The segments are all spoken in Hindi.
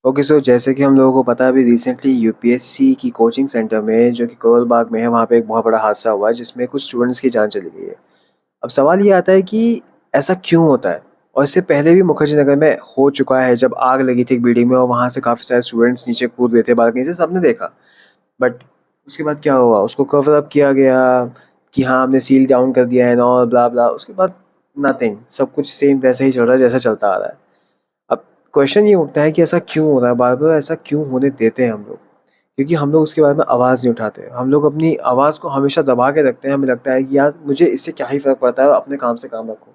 ओके, सो जैसे कि हम लोगों को पता है, अभी रिसेंटली यूपीएससी की कोचिंग सेंटर में जो कि करोल बाग में है, वहाँ पे एक बहुत बड़ा हादसा हुआ है जिसमें कुछ स्टूडेंट्स की जान चली गई है। अब सवाल ये आता है कि ऐसा क्यों होता है? और इससे पहले भी मुखर्जी नगर में हो चुका है, जब आग लगी थी एक बिल्डिंग में और वहाँ से काफ़ी सारे स्टूडेंट्स नीचे कूद गए थे बालकनी से, सबने देखा। बट उसके बाद क्या हुआ? उसको कवर अप किया गया कि हाँ, हमने सील डाउन कर दिया है, और ब्ला ब्ला। उसके बाद नथिंग, सब कुछ सेम वैसे ही चल रहा है जैसा चलता आ रहा है। अब क्वेश्चन ये उठता है कि ऐसा क्यों हो रहा है, बार बार ऐसा क्यों होने देते हैं हम लोग? क्योंकि हम लोग उसके बारे में आवाज़ नहीं उठाते, हम लोग अपनी आवाज़ को हमेशा दबा के रखते हैं। हमें लगता है कि यार, मुझे इससे क्या ही फ़र्क पड़ता है, अपने काम से काम रखो।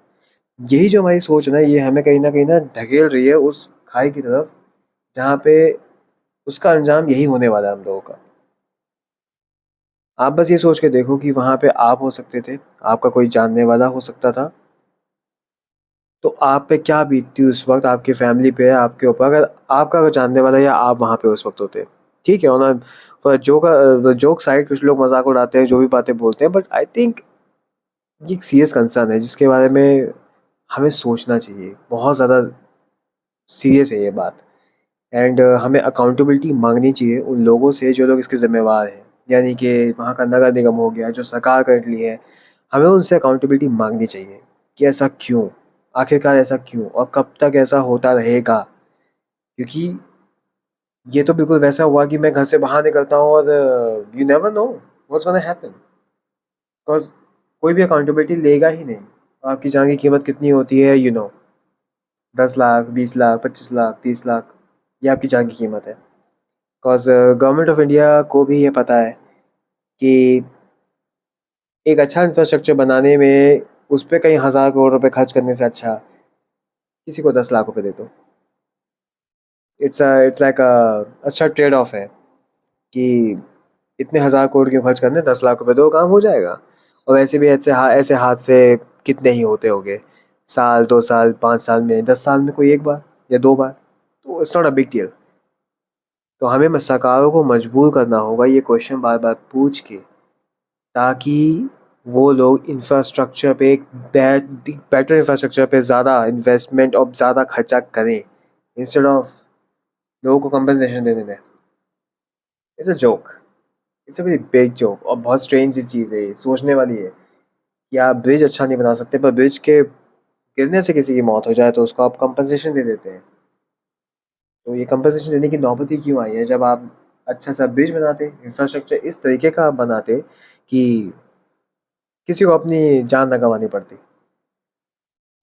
यही जो हमारी सोच है ना, ये हमें कहीं ना ढकेल रही है उस खाई की तरफ, जहाँ पे उसका अंजाम यही होने वाला है हम लोगों का। आप बस ये सोच के देखो कि वहाँ पे आप हो सकते थे, आपका कोई जानने वाला हो सकता था, तो आप पे क्या बीतती उस वक़्त, आपकी फैमिली पे, आपके ऊपर, अगर आपका कोई जानने वाला या आप वहाँ पे उस वक़्त होते। ठीक है, ऑन जोक साइड, कुछ लोग मज़ाक उड़ाते हैं, जो भी बातें बोलते हैं, बट आई थिंक ये एक सीरियस कंसर्न है जिसके बारे में हमें सोचना चाहिए। बहुत ज़्यादा सीरियस है ये बात। एंड हमें अकाउंटेबिलिटी माँगनी चाहिए उन लोगों से जो लोग इसके ज़िम्मेवार हैं। यानी कि वहाँ का नगर निगम हो गया, जो सरकार करंटली है, हमें उनसे अकाउंटेबिलिटी माँगनी चाहिए कि ऐसा क्यों? आखिरकार ऐसा क्यों? और कब तक ऐसा होता रहेगा? क्योंकि ये तो बिल्कुल वैसा हुआ कि मैं घर से बाहर निकलता हूँ और you never know what's gonna happen. Because कोई भी अकाउंटेबिलिटी लेगा ही नहीं। आपकी जान की कीमत कितनी होती है, 10 लाख, 20 लाख, 25 लाख, 30 लाख, ये आपकी जान की कीमत है। बिकॉज़ गवर्नमेंट ऑफ इंडिया को भी ये पता है कि एक अच्छा इंफ्रास्ट्रक्चर बनाने में उस पे कई हज़ार करोड़ रुपए खर्च करने से अच्छा किसी को 10 लाख रुपए दे दो। इट्स लाइक अच्छा ट्रेड ऑफ है कि इतने हज़ार करोड़ क्यों खर्च करने, 10 लाख रुपए दो, काम हो जाएगा। और वैसे भी ऐसे हादसे कितने ही होते होंगे, साल, 2 साल, 5 साल में, 10 साल में कोई 1 बार या 2 बार, तो it's not a big deal. तो हमें सरकारों को मजबूर करना होगा ये क्वेश्चन बार बार पूछ के, ताकि वो लोग इंफ्रास्ट्रक्चर पे एक बेटर इंफ्रास्ट्रक्चर पे ज़्यादा इन्वेस्टमेंट और ज़्यादा खर्चा करें, इंस्टेड ऑफ लोगों को कंपनसेशन देने में। It's a joke, it's a very big joke, और बहुत स्ट्रेंज सी चीज़ है ये, सोचने वाली है कि आप ब्रिज अच्छा नहीं बना सकते, पर ब्रिज के गिरने से किसी की मौत हो जाए तो उसको आप कंपनसेशन दे देते हैं। तो ये कंपनसेशन देने की नौबत ही क्यों आई है, जब आप अच्छा सा ब्रिज बनाते, इंफ्रास्ट्रक्चर इस तरीके का आप बनाते कि किसी को अपनी जान ना गंवानी पड़ती।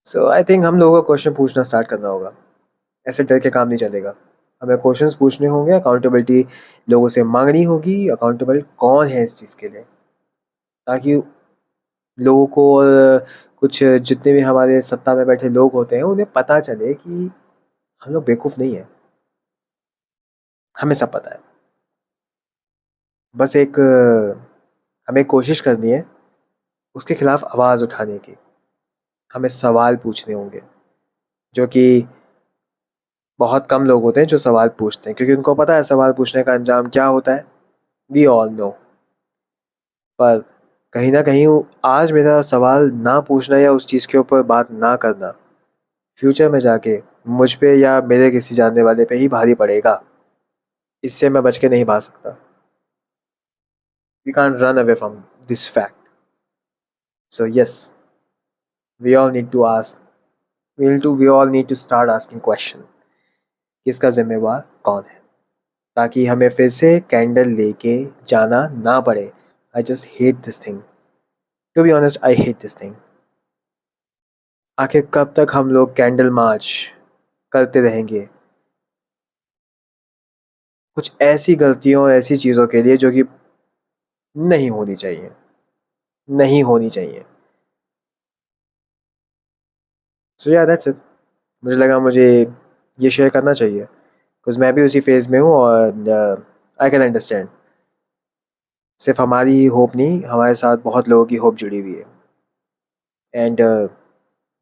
सो आई थिंक हम लोगों को क्वेश्चन पूछना स्टार्ट करना होगा। ऐसे डर के काम नहीं चलेगा। हमें क्वेश्चंस पूछने होंगे, अकाउंटेबिलिटी लोगों से मांगनी होगी। अकाउंटेबल कौन है इस चीज़ के लिए, ताकि लोगों को कुछ जितने भी हमारे सत्ता में बैठे लोग होते हैं उन्हें पता चले कि हम लोग बेवकूफ़ नहीं है, हमें सब पता है। बस एक हमें कोशिश करनी है उसके खिलाफ आवाज़ उठाने की। हमें सवाल पूछने होंगे, जो कि बहुत कम लोग होते हैं जो सवाल पूछते हैं, क्योंकि उनको पता है सवाल पूछने का अंजाम क्या होता है। We all know. पर कहीं न कहीं आज मेरा सवाल ना पूछना या उस चीज़ के ऊपर बात ना करना, फ्यूचर में जाके मुझ पे या मेरे किसी जानने वाले पे ही भारी पड़ेगा। इससे मैं बच के नहीं भाग सकता। We can't run away from this fact. So yes, we all need to ask we all need to start asking question, किसका ज़िम्मेवार कौन है? ताकि हमें फिर से कैंडल लेके जाना ना पड़े। I just hate this thing. To be honest, I hate this thing. आखिर कब तक हम लोग कैंडल मार्च करते रहेंगे कुछ ऐसी गलतियों, ऐसी चीज़ों के लिए जो कि नहीं होनी चाहिए, नहीं होनी चाहिए। सो या दैट्स इट। मुझे लगा मुझे ये शेयर करना चाहिए, बिकॉज़ मैं भी उसी फ़ेज़ में हूँ, और आई कैन अंडरस्टैंड। सिर्फ़ हमारी होप नहीं, हमारे साथ बहुत लोगों की होप जुड़ी हुई है। एंड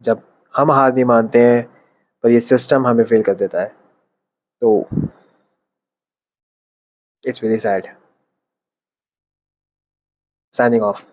जब हम हार नहीं मानते हैं, पर ये सिस्टम हमें फ़ेल कर देता है, तो it's very sad. Signing off.